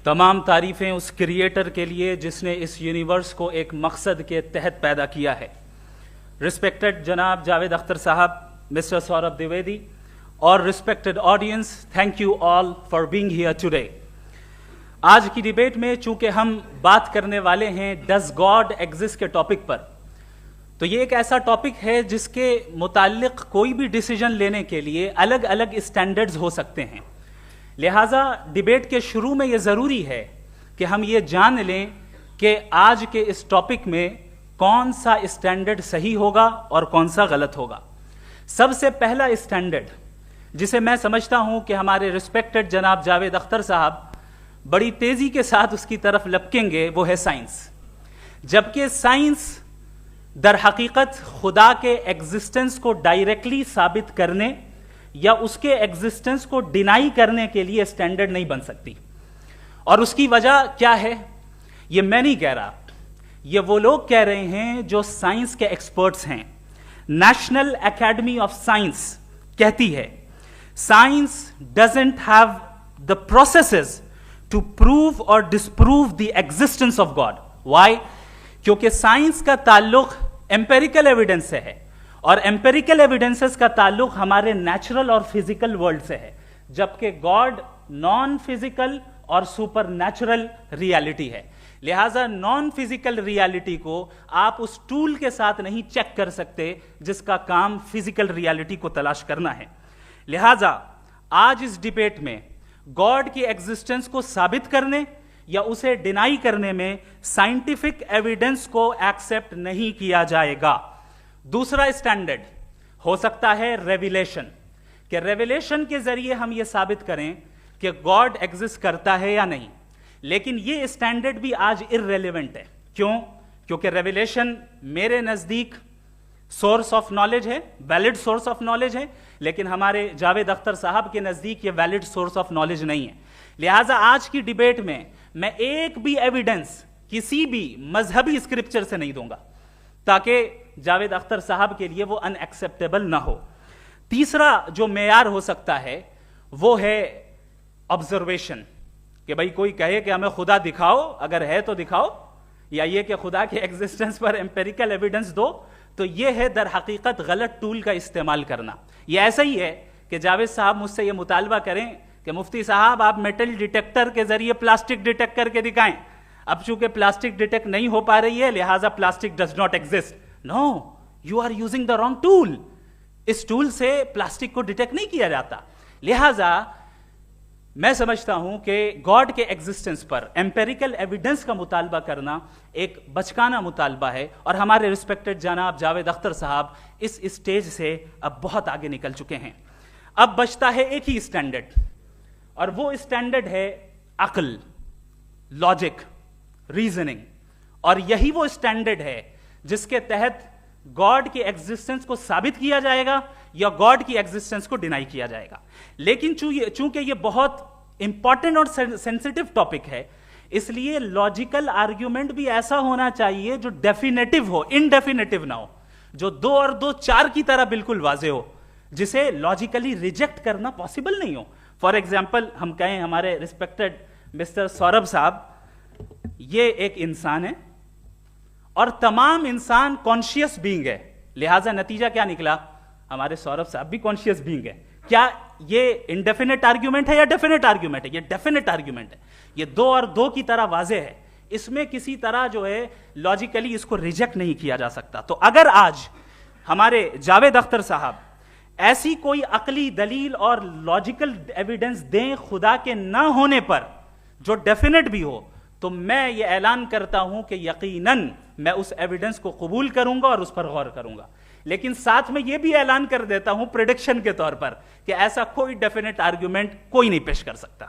تمام تعریفیں اس کریٹر کے لیے جس نے اس یونیورس کو ایک مقصد کے تحت پیدا کیا ہے. رسپیکٹڈ جناب جاوید اختر صاحب, مسٹر سوربھ دیویدی اور respected audience, thank you all for being here today. آج کی ڈیبیٹ میں چونکہ ہم بات کرنے والے ہیں ڈز گاڈ ایگزسٹ کے ٹاپک پر, تو یہ ایک ایسا ٹاپک ہے جس کے متعلق کوئی بھی ڈیسیجن لینے کے لیے الگ الگ اسٹینڈرڈز ہو سکتے ہیں. لہٰذا ڈیبیٹ کے شروع میں یہ ضروری ہے کہ ہم یہ جان لیں کہ آج کے اس ٹاپک میں کون سا اسٹینڈرڈ صحیح ہوگا اور کون سا غلط ہوگا. سب سے پہلا اسٹینڈرڈ جسے میں سمجھتا ہوں کہ ہمارے رسپیکٹڈ جناب جاوید اختر صاحب بڑی تیزی کے ساتھ اس کی طرف لپکیں گے, وہ ہے سائنس. جبکہ سائنس در حقیقت خدا کے ایگزسٹنس کو ڈائریکٹلی ثابت کرنے یا اس کے ایگزسٹنس کو ڈینائی کرنے کے لیے اسٹینڈرڈ نہیں بن سکتی. اور اس کی وجہ کیا ہے یہ میں نہیں کہہ رہا, یہ وہ لوگ کہہ رہے ہیں جو سائنس کے ایکسپرٹس ہیں. نیشنل اکیڈمی آف سائنس کہتی ہے science doesn't have the processes to prove اور disprove the existence of God. Why? کیونکہ سائنس کا تعلق ایمپیریکل ایویڈنس سے ہے, اور ایمپیریکل ایویڈنسز کا تعلق ہمارے نیچرل اور فزیکل ورلڈ سے ہے, جبکہ گاڈ نان فزیکل اور سپر نیچرل ریالٹی ہے. لہٰذا نان فزیکل ریالٹی کو آپ اس ٹول کے ساتھ نہیں چیک کر سکتے جس کا کام فزیکل ریالٹی کو تلاش کرنا ہے. لہٰذا آج اس ڈیبیٹ میں گاڈ کی ایگزسٹنس کو ثابت کرنے یا اسے ڈینائی کرنے میں سائنٹیفک ایویڈنس کو ایکسپٹ نہیں کیا جائے گا. دوسرا اسٹینڈرڈ ہو سکتا ہے ریویلیشن, کہ ریویلیشن کے ذریعے ہم یہ ثابت کریں کہ گاڈ ایگزسٹ کرتا ہے یا نہیں. لیکن یہ اسٹینڈرڈ بھی آج ارریلیونٹ ہے. کیوں؟ کیونکہ ریویلیشن میرے نزدیک سورس آف نالج ہے, ویلڈ سورس آف نالج ہے, لیکن ہمارے جاوید اختر صاحب کے نزدیک یہ ویلڈ سورس آف نالج نہیں ہے. لہٰذا آج کی ڈیبیٹ میں ایک بھی ایویڈنس کسی بھی مذہبی اسکرپچر سے نہیں دوں گا تاکہ جاوید اختر صاحب کے لیے وہ ان ایکسیپٹیبل نہ ہو. تیسرا جو معیار ہو سکتا ہے وہ ہے آبزرویشن, کہ بھئی کوئی کہے کہ ہمیں خدا دکھاؤ, اگر ہے تو دکھاؤ, یا یہ کہ خدا کے ایگزسٹنس پر ایمپیریکل ایویڈنس دو. تو یہ ہے در حقیقت غلط ٹول کا استعمال کرنا. یہ ایسا ہی ہے کہ جاوید صاحب مجھ سے یہ مطالبہ کریں کہ مفتی صاحب آپ میٹل ڈیٹیکٹر کے ذریعے پلاسٹک ڈیٹیکٹ کر کے دکھائیں. اب چونکہ پلاسٹک ڈیٹیکٹ نہیں ہو پا رہی ہے لہٰذا plastic does not exist. No, you are using the wrong tool. اس ٹول سے پلاسٹک کو ڈیٹیکٹ نہیں کیا جاتا. لہٰذا میں سمجھتا ہوں کہ گاڈ کے ایگزسٹنس پر ایمپیریکل ایویڈنس کا مطالبہ کرنا ایک بچکانہ مطالبہ ہے, اور ہمارے رسپیکٹڈ جناب جاوید اختر صاحب اس اسٹیج سے اب بہت آگے نکل چکے ہیں. اب بچتا ہے ایک ہی اسٹینڈرڈ, اور وہ اسٹینڈرڈ ہے عقل, لاجک, ریزننگ. اور یہی وہ اسٹینڈرڈ ہے جس کے تحت گاڈ کی ایگزسٹنس کو ثابت کیا جائے گا یا گاڈ کی ایگزسٹنس کو ڈینائی کیا جائے گا. لیکن چونکہ یہ بہت امپورٹنٹ اور سینسٹیو ٹاپک ہے, اس لیے لاجیکل آرگیومنٹ بھی ایسا ہونا چاہیے جو ڈیفینیٹو ہو, انڈیفینیٹو نہ ہو, جو 2 اور 2 4 کی طرح بالکل واضح ہو, جسے لاجیکلی ریجیکٹ کرنا پاسبل نہیں ہو. فار ایگزامپل ہم کہیں ہمارے رسپیکٹڈ مسٹر سوربھ صاحب یہ ایک انسان ہے اور تمام انسان کانشیس بینگ ہے, لہٰذا نتیجہ کیا نکلا, ہمارے سوربھ صاحب بھی کانشیس بینگ ہے. کیا یہ انڈیفینٹ آرگیومنٹ ہے یا ڈیفینٹ آرگیومنٹ ہے؟ یہ ڈیفینٹ آرگیومنٹ ہے. یہ 2 اور 2 کی طرح واضح ہے, اس میں کسی طرح جو ہے لاجیکلی اس کو ریجیکٹ نہیں کیا جا سکتا. تو اگر آج ہمارے جاوید اختر صاحب ایسی کوئی عقلی دلیل اور لاجیکل ایویڈنس دیں خدا کے نہ ہونے پر جو ڈیفینٹ بھی ہو, تو میں یہ اعلان کرتا ہوں کہ یقیناً میں اس ایویڈنس کو قبول کروں گا اور اس پر غور کروں گا. لیکن ساتھ میں یہ بھی اعلان کر دیتا ہوں پریڈکشن کے طور پر کہ ایسا کوئی ڈیفینٹ آرگیومنٹ کوئی نہیں پیش کر سکتا.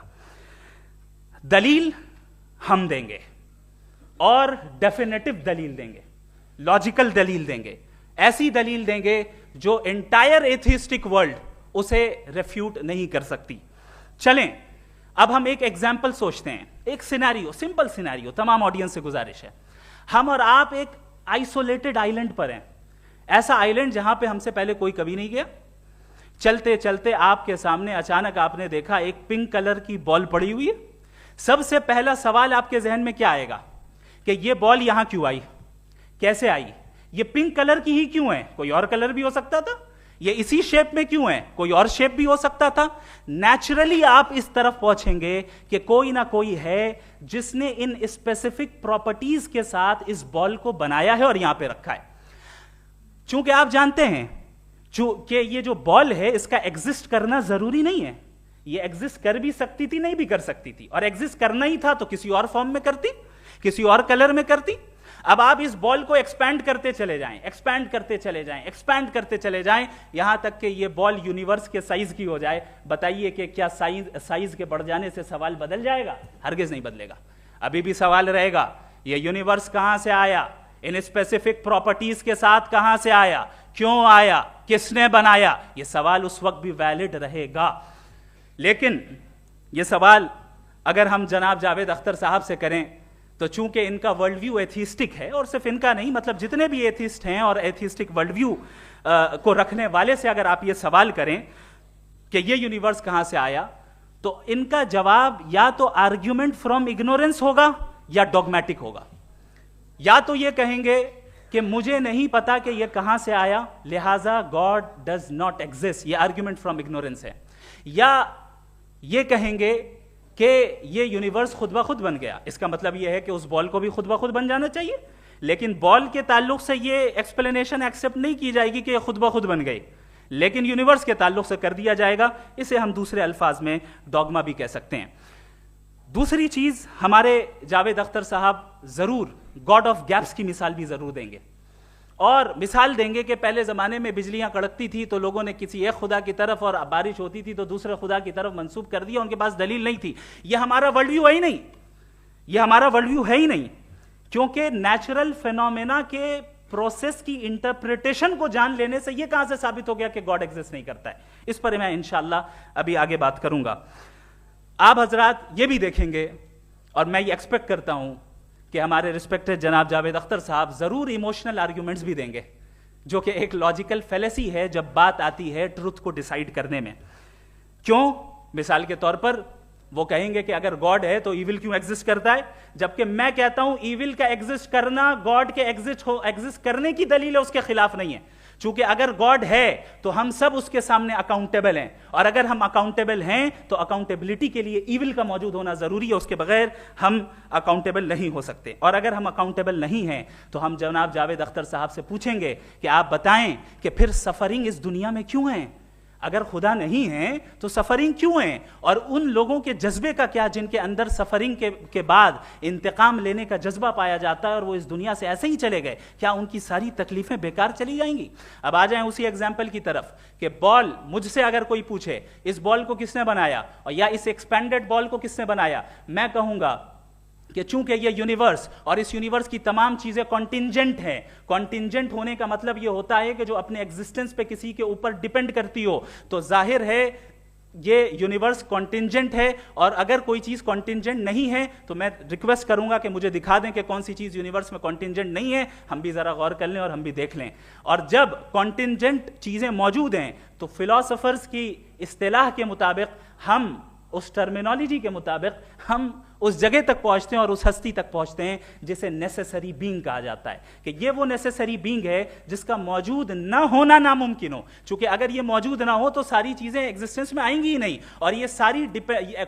دلیل ہم دیں گے اور ڈیفینیٹو دلیل دیں گے, لاجیکل دلیل دیں گے, ایسی دلیل دیں گے جو انٹائر ایتھیسٹک ورلڈ اسے ریفیوٹ نہیں کر سکتی. چلیں اب ہم ایک ایگزامپل سوچتے ہیں, ایک سینیریو, سمپل سینیریو, تمام آڈینس سے گزارش ہے, ہم اور آپ ایک آئسولیٹڈ آئیلینڈ پر ہیں, ایسا آئیلینڈ جہاں پہ ہم سے پہلے کوئی کبھی نہیں گیا. چلتے چلتے آپ کے سامنے اچانک آپ نے دیکھا ایک پنک کلر کی بال پڑی ہوئی ہے, سب سے پہلا سوال آپ کے ذہن میں کیا آئے گا کہ یہ بال یہاں کیوں آئی, کیسے آئی, یہ پنک کلر کی ہی کیوں ہے, کوئی اور کلر بھی ہو سکتا تھا, یہ اسی شیپ میں کیوں ہے, کوئی اور شیپ بھی ہو سکتا تھا. نیچرلی آپ اس طرف پہنچیں گے کہ کوئی نہ کوئی ہے جس نے ان اسپیسیفک پراپرٹیز کے ساتھ اس بال کو بنایا ہے اور یہاں پہ رکھا ہے. چونکہ آپ جانتے ہیں کہ یہ جو بال ہے اس کا ایگزسٹ کرنا ضروری نہیں ہے, یہ ایگزسٹ کر بھی سکتی تھی, نہیں بھی کر سکتی تھی, اور ایگزسٹ کرنا ہی تھا تو کسی اور فارم میں کرتی, کسی اور کلر میں کرتی. اب آپ اس بال کو ایکسپینڈ کرتے چلے جائیں, ایکسپینڈ کرتے چلے جائیں, ایکسپینڈ کرتے چلے جائیں, یہاں تک کہ یہ بال یونیورس کے سائز کی ہو جائے. بتائیے کہ کیا سائز کے بڑھ جانے سے سوال بدل جائے گا؟ ہرگز نہیں بدلے گا. ابھی بھی سوال رہے گا یہ یونیورس کہاں سے آیا, ان اسپیسیفک پراپرٹیز کے ساتھ کہاں سے آیا, کیوں آیا, کس نے بنایا. یہ سوال اس وقت بھی ویلڈ رہے گا. لیکن یہ سوال اگر ہم جناب جاوید اختر صاحب سے کریں تو چونکہ ان کا ورلڈ ویو ایتھیسٹک ہے, اور صرف ان کا نہیں, مطلب جتنے بھی ایتھیسٹ ہیں اور ایتھیسٹک ورلڈ ویو کو رکھنے والے سے اگر آپ یہ سوال کریں کہ یہ یونیورس کہاں سے آیا, تو ان کا جواب یا تو آرگیومنٹ فرام اگنورینس ہوگا یا ڈوگمیٹک ہوگا. یا تو یہ کہیں گے کہ مجھے نہیں پتا کہ یہ کہاں سے آیا, لہذا گاڈ ڈز ناٹ ایگزسٹ, یہ آرگیومنٹ فرام اگنورینس ہے. یا یہ کہیں گے کہ یہ یونیورس خود بخود بن گیا, اس کا مطلب یہ ہے کہ اس بال کو بھی خود بخود بن جانا چاہیے, لیکن بال کے تعلق سے یہ ایکسپلینیشن ایکسیپٹ نہیں کی جائے گی کہ یہ خود بخود بن گئی, لیکن یونیورس کے تعلق سے کر دیا جائے گا. اسے ہم دوسرے الفاظ میں ڈوگما بھی کہہ سکتے ہیں. دوسری چیز, ہمارے جاوید اختر صاحب ضرور گاڈ آف گیپس کی مثال بھی ضرور دیں گے, اور مثال دیں گے کہ پہلے زمانے میں بجلیاں کڑکتی تھی تو لوگوں نے کسی ایک خدا کی طرف, اور بارش ہوتی تھی تو دوسرے خدا کی طرف منسوب کر دیا, ان کے پاس دلیل نہیں تھی. یہ ہمارا ورلڈ ویو ہے ہی نہیں, یہ ہمارا ورلڈ ویو ہے ہی نہیں, کیونکہ نیچرل فینومینا کے پروسیس کی انٹرپریٹیشن کو جان لینے سے یہ کہاں سے ثابت ہو گیا کہ گاڈ ایگزسٹ نہیں کرتا ہے. اس پر میں انشاءاللہ ابھی آگے بات کروں گا. آپ حضرات یہ بھی دیکھیں گے, اور میں یہ ایکسپیکٹ کرتا ہوں کہ ہمارے رسپیکٹڈ جناب جاوید اختر صاحب ضرور ایموشنل آرگیومنٹس بھی دیں گے, جو کہ ایک لاجیکل فیلیسی ہے جب بات آتی ہے ٹروتھ کو ڈیسائیڈ کرنے میں. کیوں؟ مثال کے طور پر وہ کہیں گے کہ اگر گاڈ ہے تو ایول کیوں ایگزسٹ کرتا ہے, جبکہ میں کہتا ہوں ایول کا ایگزسٹ کرنا گاڈ کے ایگزسٹ کرنے کی دلیل ہے, اس کے خلاف نہیں ہے. چونکہ اگر گاڈ ہے تو ہم سب اس کے سامنے اکاؤنٹیبل ہیں, اور اگر ہم اکاؤنٹیبل ہیں تو اکاؤنٹیبلٹی کے لیے ایول کا موجود ہونا ضروری ہے, اس کے بغیر ہم اکاؤنٹیبل نہیں ہو سکتے. اور اگر ہم اکاؤنٹیبل نہیں ہیں تو ہم جناب جاوید اختر صاحب سے پوچھیں گے کہ آپ بتائیں کہ پھر سفرنگ اس دنیا میں کیوں ہے؟ اگر خدا نہیں ہے تو سفرنگ کیوں ہیں؟ اور ان لوگوں کے جذبے کا کیا جن کے اندر سفرنگ کے بعد انتقام لینے کا جذبہ پایا جاتا ہے اور وہ اس دنیا سے ایسے ہی چلے گئے, کیا ان کی ساری تکلیفیں بیکار چلی جائیں گی؟ اب آ جائیں اسی ایگزامپل کی طرف کہ بال, مجھ سے اگر کوئی پوچھے اس بال کو کس نے بنایا, اور یا اس ایکسپینڈڈ بال کو کس نے بنایا, میں کہوں گا کہ چونکہ یہ یونیورس اور اس یونیورس کی تمام چیزیں کانٹینجنٹ ہیں. کانٹینجنٹ ہونے کا مطلب یہ ہوتا ہے کہ جو اپنے ایگزسٹنس پہ کسی کے اوپر ڈیپینڈ کرتی ہو, تو ظاہر ہے یہ یونیورس کانٹینجنٹ ہے. اور اگر کوئی چیز کانٹینجنٹ نہیں ہے تو میں ریکویسٹ کروں گا کہ مجھے دکھا دیں کہ کون سی چیز یونیورس میں کانٹینجنٹ نہیں ہے, ہم بھی ذرا غور کر لیں اور ہم بھی دیکھ لیں. اور جب کانٹینجنٹ چیزیں موجود ہیں تو فلاسفرز کی اصطلاح کے مطابق, ہم اس ٹرمینالوجی کے مطابق ہم اس جگہ تک پہنچتے ہیں اور اس ہستی تک پہنچتے ہیں جسے نیسیسری بینگ کہا جاتا ہے, کہ یہ وہ نیسیسری بینگ ہے جس کا موجود نہ ہونا ناممکن ہو. چونکہ اگر یہ موجود نہ ہو تو ساری چیزیں ایگزسٹنس میں آئیں گی ہی نہیں, اور یہ ساری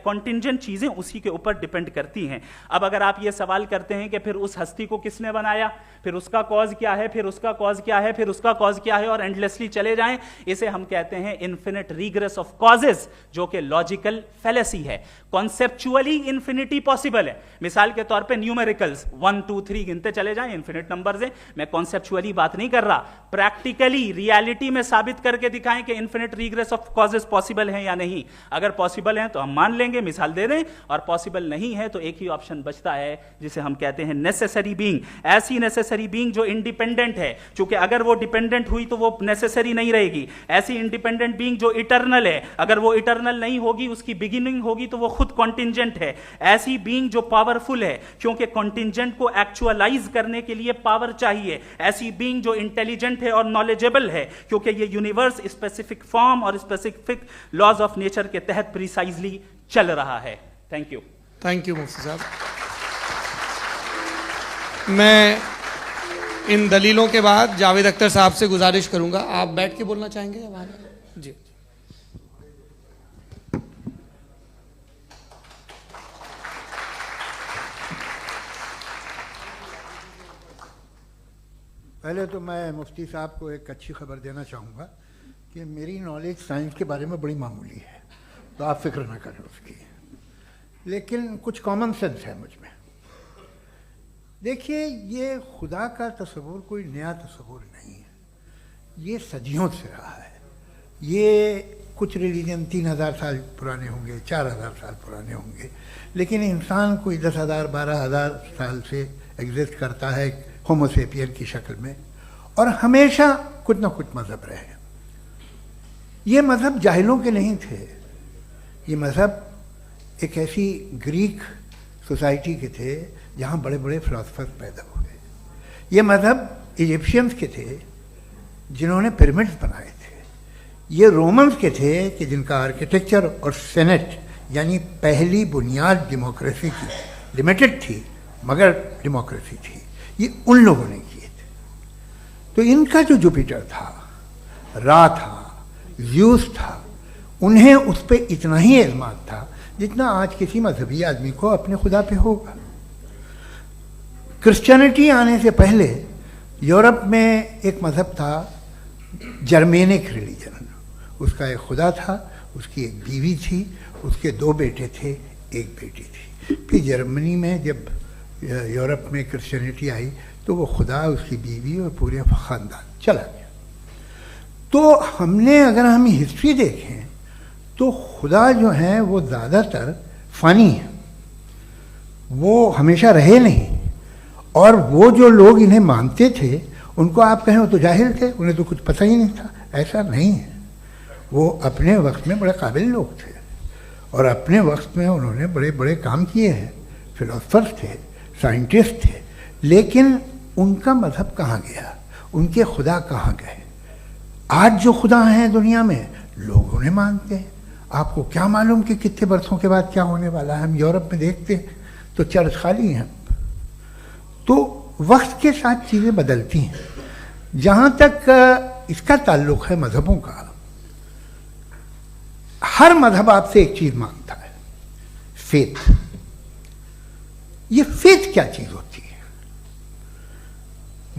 کانٹینجنٹ چیزیں اسی کے اوپر ڈیپینڈ کرتی ہیں. اب اگر آپ یہ سوال کرتے ہیں کہ پھر اس ہستی کو کس نے بنایا, پھر اس کا کاز کیا ہے, پھر اس کا کاز کیا ہے, پھر اس کا کاز کیا ہے, اور اینڈلیسلی چلے جائیں, اسے ہم کہتے ہیں انفینٹ ریگریس آف کازز, جو کہ لاجیکل فیلیسی ہے. کانسیپچولی انفینٹی پاسبل ہے. مثال کے طور پہ نیومیریکلز 1 2 3 گنتے چلے جائیں, انفینٹ نمبرز ہیں. میں کانسیپچولی بات نہیں کر رہا, پریکٹیکلی ریالٹی میں ثابت کر کے دکھائیں کہ infinite regress of causes possible ہیں یا نہیں. اگر پاسبل ہیں تو ہم مان لیں گے, مثال دے دیں, اور پاسبل نہیں ہے تو ایک ہی آپشن بچتا ہے جسے ہم کہتے ہیں نیسیسری بینگ. ایسی نیسیسری بینگ جو انڈیپینڈنٹ ہے, چونکہ اگر وہ ڈیپینڈنٹ ہوئی تو وہ نیسیسری نہیں رہے گی. ایسی انڈیپینڈنٹ بینگ جو اٹرنل ہے, اگر وہ اٹرنل نہیں ہوگی, اس کی بگننگ ہوگی تو وہ خود کانٹینجنٹ ہے. ایسی بینگ جو پاورفل ہے, کیونکہ کانٹینجنٹ کو ایکچوالائز کرنے کے لیے پاور چاہیے. ایسی بینگ جو انٹیلیجنٹ ہے اور نالجبل ہے, کیونکہ یہ یونیورس اسپیسیفک فارم اور اسپیسیفک لاز آف نیچر کے تحت پریسائزلی چل رہا ہے. Thank you. تھینک یو مفتی صاحب. میں ان دلیلوں کے بعد جاوید اختر صاحب سے گزارش کروں گا, آپ بیٹھ کے بولنا چاہیں گے یا وہاں؟ جی. پہلے تو میں مفتی صاحب کو ایک اچھی خبر دینا چاہوں گا کہ میری نالج سائنس کے بارے میں بڑی معمولی ہے, تو آپ فکر نہ کریں اس کی, لیکن کچھ کامن سینس ہے مجھ میں. دیکھیے, یہ خدا کا تصور کوئی نیا تصور نہیں ہے, یہ صدیوں سے رہا ہے. یہ کچھ ریلیجن 3000 سال پرانے ہوں گے, 4000 سال پرانے ہوں گے, لیکن انسان کوئی 10,000 12,000 سال سے ایگزسٹ کرتا ہے ہومو سیپین کی شکل میں, اور ہمیشہ کچھ نہ کچھ مذہب رہے. یہ مذہب جاہلوں کے نہیں تھے, یہ مذہب ایک ایسی گریک سوسائٹی کے تھے جہاں بڑے بڑے فلاسفرز پیدا ہوئے. یہ مذہب ایجپشینز کے تھے جنہوں نے پیرامڈز بنائے تھے. یہ رومنز کے تھے کہ جن کا آرکیٹیکچر اور سینٹ یعنی پہلی بنیاد ڈیموکریسی کی لمیٹڈ تھی مگر ڈیموکریسی تھی, یہ ان لوگوں نے کیے تھے. تو ان کا جو جوپیٹر تھا, را تھا, زیوس تھا, انہیں اس پہ اتنا ہی اعتماد تھا جتنا آج کسی مذہبی آدمی کو اپنے خدا پہ ہوگا. کرسچینٹی آنے سے پہلے یورپ میں ایک مذہب تھا جرمینک ریلیجن. اس کا ایک خدا تھا, اس کی ایک بیوی تھی, اس کے 2 بیٹے تھے, ایک بیٹی تھی. پھر جرمنی میں جب یورپ میں کرسچینٹی آئی تو وہ خدا, اس کی بیوی اور پورے خاندان چلا گیا. تو اگر ہم ہسٹری دیکھیں تو خدا جو ہیں وہ زیادہ تر فانی ہیں, وہ ہمیشہ رہے نہیں. اور وہ جو لوگ انہیں مانتے تھے ان کو آپ کہیں وہ تو جاہل تھے, انہیں تو کچھ پتہ ہی نہیں تھا. ایسا نہیں ہے, وہ اپنے وقت میں بڑے قابل لوگ تھے اور اپنے وقت میں انہوں نے بڑے بڑے کام کیے ہیں. فلاسفرز تھے, سائنٹسٹ تھے, لیکن ان کا مذہب کہاں گیا, ان کے خدا کہاں گئے؟ آج جو خدا ہیں دنیا میں لوگ انہیں مانتے ہیں. آپ کو کیا معلوم کہ کتنے برسوں کے بعد کیا ہونے والا ہے؟ ہم یورپ میں دیکھتے ہیں تو چرچ خالی ہیں. تو وقت کے ساتھ چیزیں بدلتی ہیں. جہاں تک اس کا تعلق ہے مذہبوں کا, ہر مذہب آپ سے ایک چیز مانگتا ہے, فیتھ. یہ فیتھ کیا چیز ہوتی ہے؟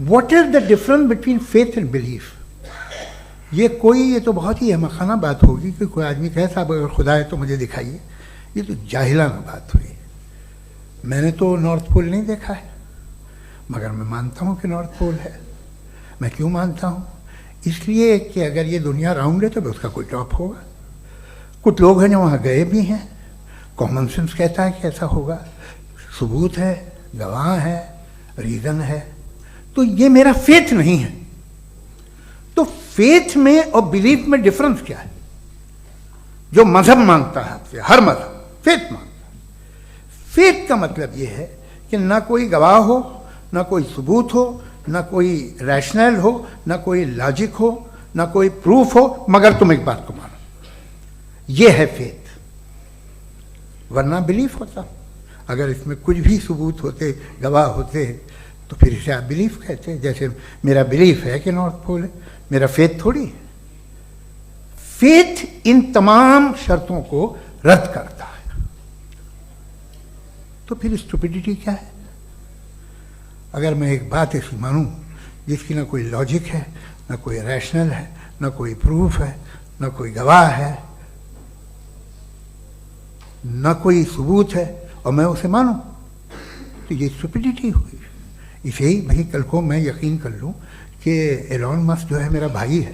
What is the difference between faith and belief? یہ تو بہت ہی احمقانہ بات ہوگی کہ کوئی آدمی کہے صاحب اگر خدا ہے تو مجھے دکھائیے. یہ تو جاہلانہ بات ہوئی. میں نے تو نارتھ پول نہیں دیکھا ہے مگر میں مانتا ہوں کہ نارتھ پول ہے. میں کیوں مانتا ہوں؟ اس لیے کہ اگر یہ دنیا راؤنڈ ہے تو اس کا کوئی ٹاپ ہوگا. کچھ لوگ ہیں جو وہاں گئے بھی ہیں, کامن سینس کہتا ہے کہ ایسا ہوگا, ثبوت ہے, گواہ ہے, ریزن ہے. تو یہ میرا فیتھ نہیں ہے. تو فیتھ میں اور بلیف میں ڈفرنس کیا ہے؟ جو مذہب مانگتا ہے آپ سے, ہر مذہب فیتھ مانگتا ہے. فیتھ کا مطلب یہ ہے کہ نہ کوئی گواہ ہو, نہ کوئی ثبوت ہو, نہ کوئی ریشنل ہو, نہ کوئی لاجک ہو, نہ کوئی پروف ہو, مگر تم ایک بات کو مانو. یہ ہے فیتھ. ورنہ بلیف ہوتا. اگر اس میں کچھ بھی ثبوت ہوتے, گواہ ہوتے, تو پھر اسے آپ بلیف کہتے. جیسے میرا بلیف ہے کہ نارتھ پول ہے, میرا فیتھ تھوڑی ہے. فیتھ ان تمام شرطوں کو رد کرتا ہے. تو پھر اسٹوپیڈیٹی کیا ہے؟ اگر میں ایک بات ایسی مانوں جس کی نہ کوئی لاجک ہے, نہ کوئی ریشنل ہے, نہ کوئی پروف ہے, نہ کوئی گواہ ہے, نہ کوئی ثبوت ہے, اور میں اسے مانوں, تو یہ اسٹوپیڈیٹی ہوئی. اسے ہی بھائی کل کو میں یقین کر لوں کہ ایلون مسک جو ہے میرا بھائی ہے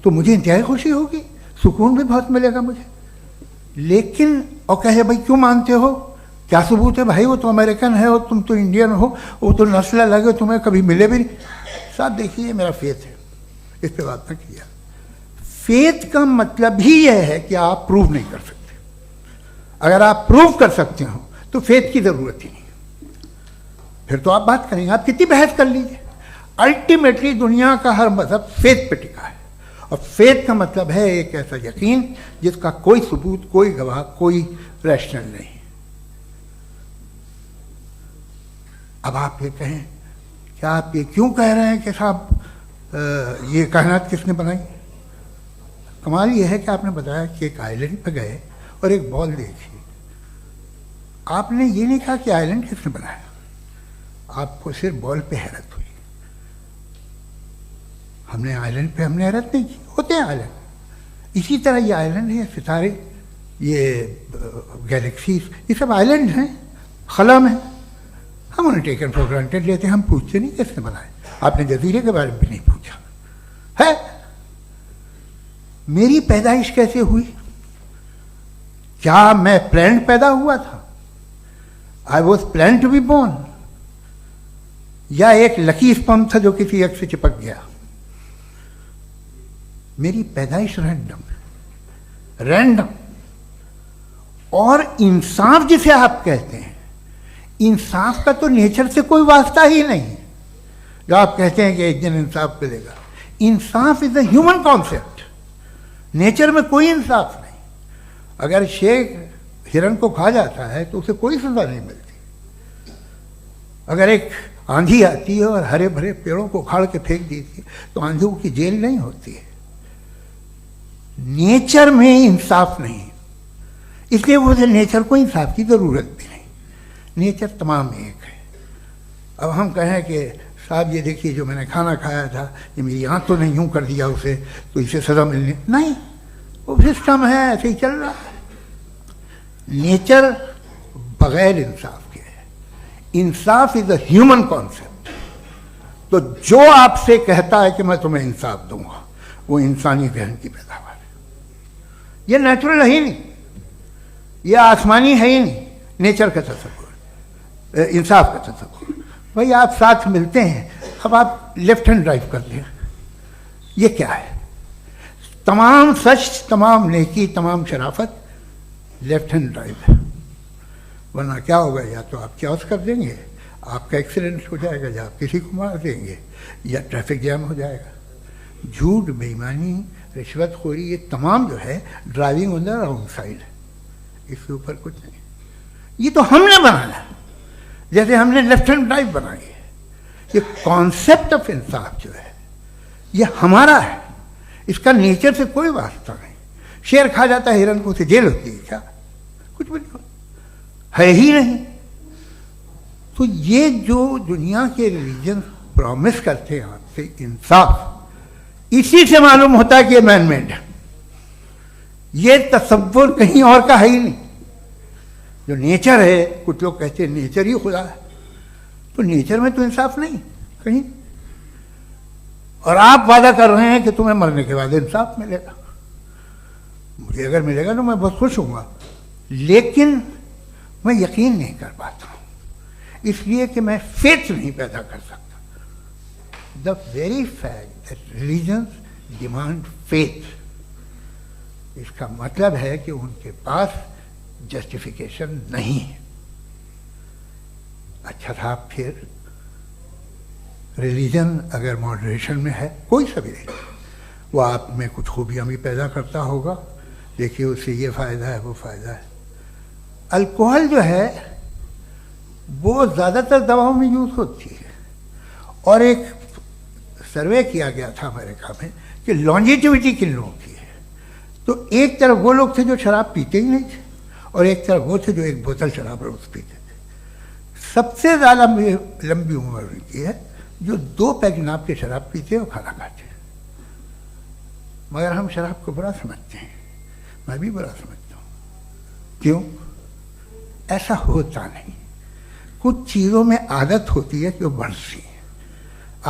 تو مجھے انتہائی خوشی ہوگی, سکون بھی بہت ملے گا مجھے. لیکن اور کہے بھائی کیوں مانتے ہو, کیا ثبوت ہے؟ بھائی وہ تو امریکن ہے اور تم تو انڈین ہو, وہ تو نسل الگ ہے, تمہیں کبھی ملے بھی نہیں. صاحب دیکھیے میرا فیتھ ہے, اس پہ بات نہ کیا. فیتھ کا مطلب ہی یہ ہے کہ آپ پروو نہیں کر سکتے. اگر آپ پروو کر سکتے ہو تو فیتھ کی ضرورت ہی نہیں. پھر تو آپ بات کریں گے, آپ کتنی بحث کر لیجیے. الٹیمیٹلی دنیا کا ہر مذہب فیتھ پہ ٹکا ہے, اور فیتھ کا مطلب ہے ایک ایسا یقین جس کا کوئی ثبوت, کوئی گواہ, کوئی ریشنل نہیں. اب آپ یہ کہیں، کیا آپ یہ کیوں کہہ رہے ہیں کہ صاحب یہ کائنات کس نے بنائی؟ کمال یہ ہے کہ آپ نے بتایا کہ ایک آئلینڈ پہ گئے اور ایک بال دیکھی. آپ نے یہ نہیں کہا کہ آئلینڈ کس نے بنایا، آپ کو صرف بال پہ حیرت ہوئی. ہم نے آئلینڈ پہ ہم نے حیرت نہیں کی، ہوتے ہیں آئلینڈ. اسی طرح یہ آئلینڈ ہے، ستارے، یہ گیلیکسیز، یہ سب آئلینڈ ہیں خلا میں. ہم انہیں ٹیکن فور گرانٹیڈ لیتے ہیں، ہم پوچھتے نہیں کس نے بنائے. آپ نے جزیرے کے بارے میں بھی نہیں پوچھا ہے. میری پیدائش کیسے ہوئی؟ کیا میں پلانڈ پیدا ہوا تھا؟ I was plan to be born, یا ایک لکی اسپرم تھا جو کسی ایگ سے چپک گیا؟ میری پیدائش رینڈم. اور انصاف جسے آپ کہتے ہیں، انصاف کا تو نیچر سے کوئی واسطہ ہی نہیں. جو آپ کہتے ہیں کہ ایک دن انصاف ملے گا، انصاف از اے ہیومن کانسیپٹ. نیچر میں کوئی انصاف نہیں. اگر شیر ہرن کو کھا جاتا ہے تو اسے کوئی سزا نہیں ملتی. اگر ایک آندھی آتی ہے اور ہرے بھرے پیڑوں کو اکھاڑ کے پھینک دیتی ہے تو آندھیوں کی جیل نہیں ہوتی ہے. نیچر میں انصاف نہیں، اس لیے وہ نیچر کو انصاف کی ضرورت بھی نہیں. نیچر تمام ایک ہے. اب ہم کہیں کہ صاحب یہ دیکھیے جو میں نے کھانا کھایا تھا یہ میری آنکھ تو نہیں یوں کر دیا اسے تو اسے سزا ملنی نہیں. وہ سسٹم ہے، ایسے ہی چل رہا ہے. نیچر بغیر انصاف کے ہے. انصاف از اے ہیومن کانسیپٹ. تو جو آپ سے کہتا ہے کہ میں تمہیں انصاف دوں گا وہ انسانی ذہن کی پیداوار ہے. یہ نیچرل ہے ہی نہیں، یہ آسمانی ہے ہی نہیں. نیچر کا تصور، انصاف کا تصور. بھائی آپ ساتھ ملتے ہیں، اب آپ لیفٹ ہینڈ ڈرائیو کر لیں، یہ کیا ہے؟ تمام سچ، تمام نیکی، تمام شرافت لیفٹ ہینڈ ڈرائیو ہے. ورنہ کیا ہوگا؟ یا تو آپ کیوس کر دیں گے، آپ کا ایکسیڈنٹ ہو جائے گا، یا آپ کسی کو مار دیں گے، یا ٹریفک جام ہو جائے گا. جھوٹ، بے ایمانی، رشوت خوری، یہ تمام جو ہے driving on the wrong side ہے. اس کے اوپر کچھ نہیں. یہ تو ہم نے بنایا، جیسے ہم نے لیفٹ ہینڈ ڈرائیو بنائی ہے. یہ کانسیپٹ آف انصاف جو ہے یہ ہمارا ہے، اس کا نیچر سے کوئی واسطہ نہیں. شیر کھا جاتا ہے ہرن کو، اسے جیل ہوتی ہے کیا؟ کچھ بھی نہیں ہے ہی نہیں. تو یہ جو دنیا کے ریلیجن پرومس کرتے ہیں آپ سے انصاف، اسی سے معلوم ہوتا ہے کہ یہ مین میڈ ہے. یہ تصور کہیں اور کا ہے ہی نہیں. جو نیچر ہے، کچھ لوگ کہتے ہیں نیچر ہی خدا ہے، تو نیچر میں تو انصاف نہیں کہیں. اور آپ وعدہ کر رہے ہیں کہ تمہیں مرنے کے بعد انصاف ملے گا. مجھے اگر ملے گا تو میں بہت خوش ہوں گا، لیکن میں یقین نہیں کر پاتا ہوں، اس لیے کہ میں فیتھ نہیں پیدا کر سکتا. The very fact that religions demand faith, اس کا مطلب ہے کہ ان کے پاس جسٹیفیکیشن نہیں ہے. اچھا صاحب، پھر ریلیجن اگر ماڈریشن میں ہے، کوئی سا بھی ریلیجن، وہ آپ میں کچھ خوبیاں بھی پیدا کرتا ہوگا. دیکھیے اس سے یہ فائدہ ہے، وہ فائدہ ہے. الکوہل جو ہے وہ زیادہ تر دواؤں میں یوز ہوتی ہے. اور ایک سروے کیا گیا تھا امریکہ میں کہ لانجیٹیوٹی کن لوگوں کی ہے. تو ایک طرف وہ لوگ تھے جو شراب پیتے ہی نہیں تھے، اور ایک طرف وہ تھے جو ایک بوتل شراب روز پیتے تھے. سب سے زیادہ لمبی عمر ان کی ہے جو 2 پیگ ناپ کے شراب پیتے اور کھانا کھاتے ہیں. مگر ہم شراب کو برا سمجھتے ہیں، میں بھی برا سمجھتا ہوں. کیوں؟ ایسا ہوتا نہیں. کچھ چیزوں میں عادت ہوتی ہے کہ وہ بڑھتی ہے.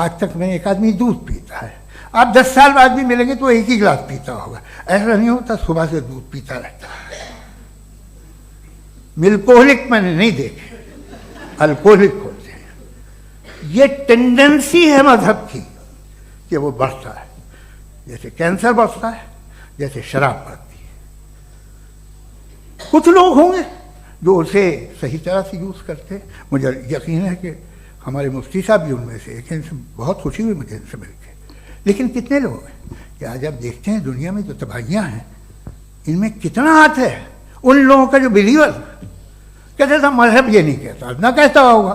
آج تک میں ایک آدمی دودھ پیتا ہے، آپ 10 سال بعد بھی ملیں گے تو ایک ہی گلاس پیتا ہوگا. ایسا نہیں ہوتا، صبح سے دودھ پیتا رہتا ہے. ملکوہلک میں نے نہیں دیکھے، الکوہلک ہوتے ہیں. یہ ٹینڈنسی ہے مذہب کی کہ وہ بڑھتا ہے، جیسے کینسر بڑھتا ہے، جیسے شراب بڑھتی ہے. کچھ لوگ ہوں گے جو اسے صحیح طرح سے یوز کرتے. مجھے یقین ہے کہ ہمارے مفتی صاحب بھی ان میں سے ایک ہیں. ان سے بہت خوشی ہوئی مجھے ان سے مل کے. لیکن کتنے لوگ ہیں کہ آج آپ دیکھتے ہیں دنیا میں جو تباہیاں ہیں ان میں کتنا ہاتھ ہے ان لوگوں کا جو بلیور. کہتے تھا مذہب یہ نہیں کہتا، نہ کہتا ہوگا،